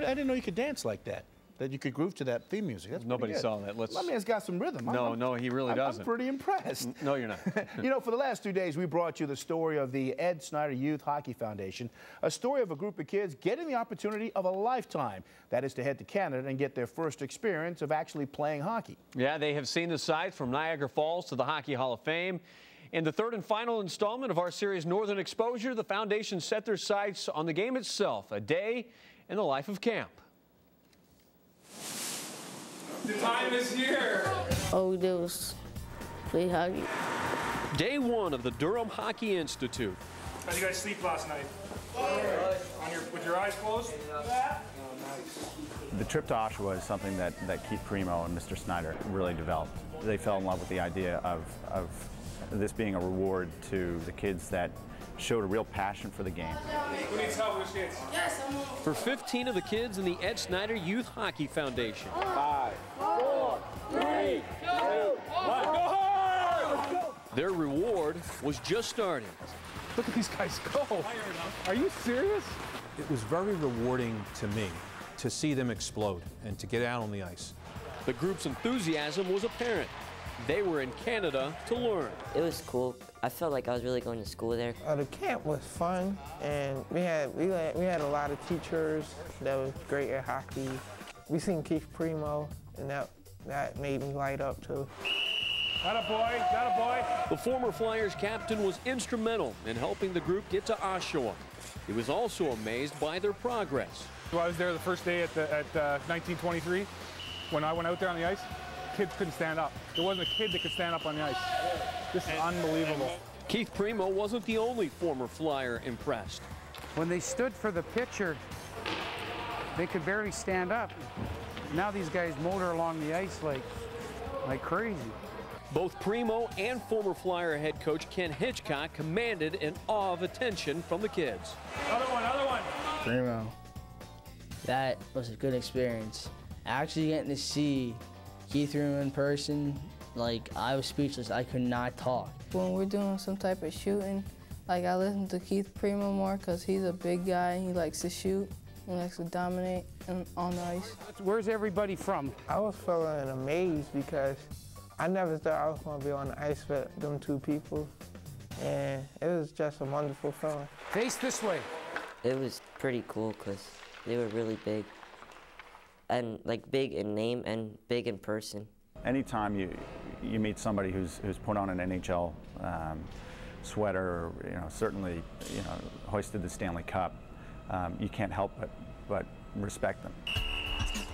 I didn't know you could dance like that. That you could groove to that theme music. That's Nobody saw that. My man's got some rhythm. No, he really doesn't. I'm pretty impressed. No, you're not. You know, for the last 2 days, we brought you the story of the Snider Youth Hockey Foundation, a story of a group of kids getting the opportunity of a lifetime. That is to head to Canada and get their first experience of actually playing hockey. Yeah, they have seen the sights from Niagara Falls to the Hockey Hall of Fame. In the third and final installment of our series, Northern Exposure, the foundation set their sights on the game itself, a day in the life of camp. The time is here. All we did was play hockey. Day one of the Durham Hockey Institute. How did you guys sleep last night? With your eyes closed? The trip to Oshawa is something that Keith Primeau and Mr. Snider really developed. They fell in love with the idea of this being a reward to the kids that showed a real passion for the game. Who needs help with kids? Yes, For 15 of the kids in the Snider Youth Hockey Foundation. 5, 4, 3, 2, 1, go hard! Their reward was just starting. Look at these guys go. Are you serious? It was very rewarding to me to see them explode and to get out on the ice. The group's enthusiasm was apparent. They were in Canada to learn. It was cool. I felt like I was really going to school there. The camp was fun, and we had a lot of teachers that was great at hockey. We seen Keith Primeau, and that made me light up too. Got a boy, got a boy. The former Flyers captain was instrumental in helping the group get to Oshawa. He was also amazed by their progress. So I was there the first day at 1923 when I went out there on the ice. Kids couldn't stand up. There wasn't a kid that could stand up on the ice. This is unbelievable. Keith Primeau wasn't the only former Flyer impressed. When they stood for the picture, they could barely stand up. Now these guys motor along the ice like crazy. Both Primeau and former Flyer head coach Ken Hitchcock commanded an awe of attention from the kids. Another one, another one. Primeau. That was a good experience. Actually getting to see Keith Primeau in person, like, I was speechless. I could not talk. When we're doing some type of shooting, like, I listen to Keith Primeau more because he's a big guy. He likes to shoot. He likes to dominate on the ice. Where's everybody from? I was feeling amazed because I never thought I was going to be on the ice with them two people, and it was just a wonderful feeling. Face this way. It was pretty cool because they were really big. And like big in name and big in person. Anytime you meet somebody who's put on an NHL sweater, or certainly hoisted the Stanley Cup, you can't help but respect them.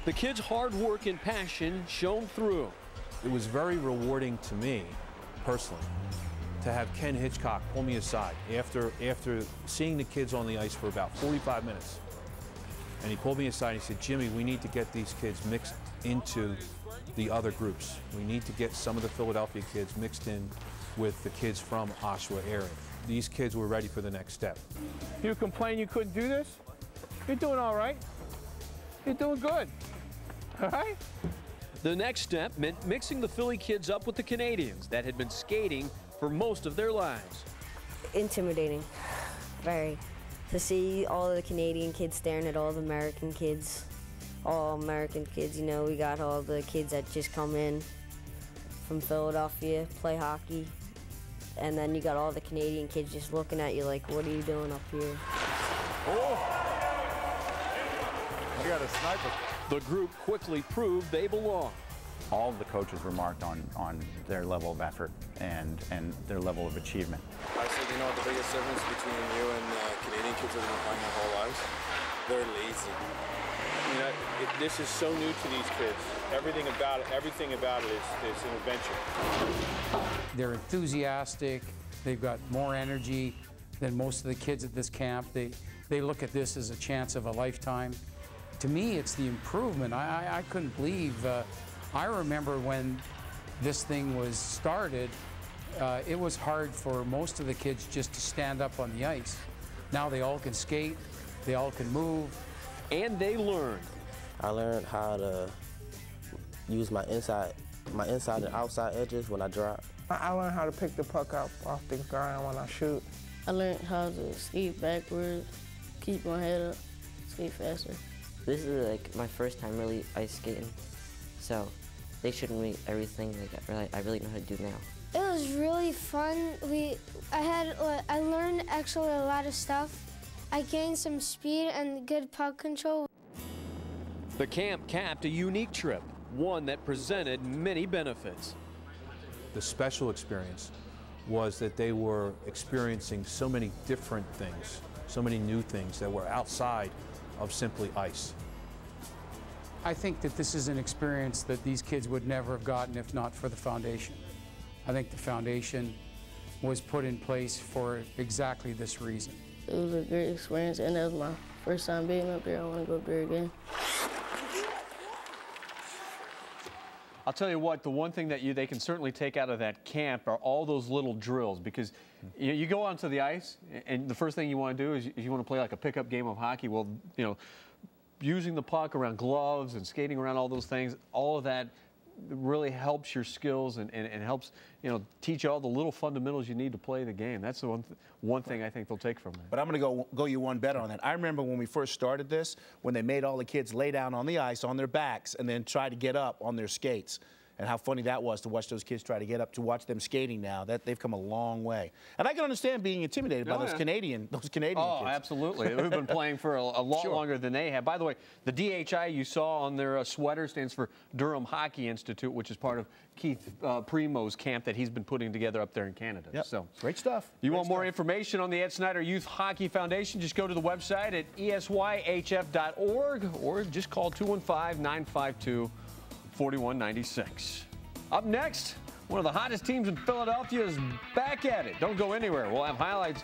The kids' hard work and passion shone through. It was very rewarding to me, personally, to have Ken Hitchcock pull me aside after seeing the kids on the ice for about 45 minutes. And he pulled me aside and he said, Jimmy, we need to get these kids mixed into the other groups. We need to get some of the Philadelphia kids mixed in with the kids from Oshawa area. These kids were ready for the next step. You complain you couldn't do this? You're doing all right. You're doing good. All right? The next step meant mixing the Philly kids up with the Canadians that had been skating for most of their lives. Intimidating, very. To see all the Canadian kids staring at all the American kids, all American kids, we got all the kids that just come in from Philadelphia, play hockey, and then you got all the Canadian kids just looking at you like, what are you doing up here? Oh! I got a sniper. The group quickly proved they belong. All of the coaches remarked on their level of effort and their level of achievement. I said, the biggest difference between you and Canadian kids that have been playing their whole lives, they're lazy. This is so new to these kids. Everything about it is an adventure. They're enthusiastic. They've got more energy than most of the kids at this camp. They look at this as a chance of a lifetime. To me, it's the improvement. I couldn't believe. I remember when this thing was started, it was hard for most of the kids just to stand up on the ice. Now they all can skate, they all can move. And they learned. I learned how to use my inside and outside edges when I drop. I learned how to pick the puck up off the ground when I shoot. I learned how to skate backwards, keep my head up, skate faster. This is like my first time really ice skating, so they showed me everything like I really know how to do now. It was really fun. I learned actually a lot of stuff. I gained some speed and good puck control. The camp capped a unique trip, one that presented many benefits. The special experience was that they were experiencing so many different things, so many new things that were outside of simply ice. I think that this is an experience that these kids would never have gotten if not for the foundation. I think the foundation was put in place for exactly this reason. It was a great experience, and that was my first time being up there. I want to go up there again. I'll tell you what, the one thing that they can certainly take out of that camp are all those little drills, because you go onto the ice and the first thing you want to do is you want to play like a pickup game of hockey. Well, you know, using the puck around gloves and skating around all those things, all of that really helps your skills and helps, you know, teach you all the little fundamentals you need to play the game. That's the one thing I think they'll take from it. But I'm going to go you one better on that. I remember when we first started this, when they made all the kids lay down on the ice on their backs and then try to get up on their skates. And how funny that was to watch those kids try to get up, to watch them skating now. That they've come a long way. And I can understand being intimidated by those Canadian kids. Oh, absolutely. We've been playing for a lot longer than they have. By the way, the DHI you saw on their sweater stands for Durham Hockey Institute, which is part of Keith Primeau's camp that he's been putting together up there in Canada. Yep. So great stuff. You want more information on the Ed Snider Youth Hockey Foundation, just go to the website at ESYHF.org or just call 215-952-4196. Up next, one of the hottest teams in Philadelphia is back at it. Don't go anywhere. We'll have highlights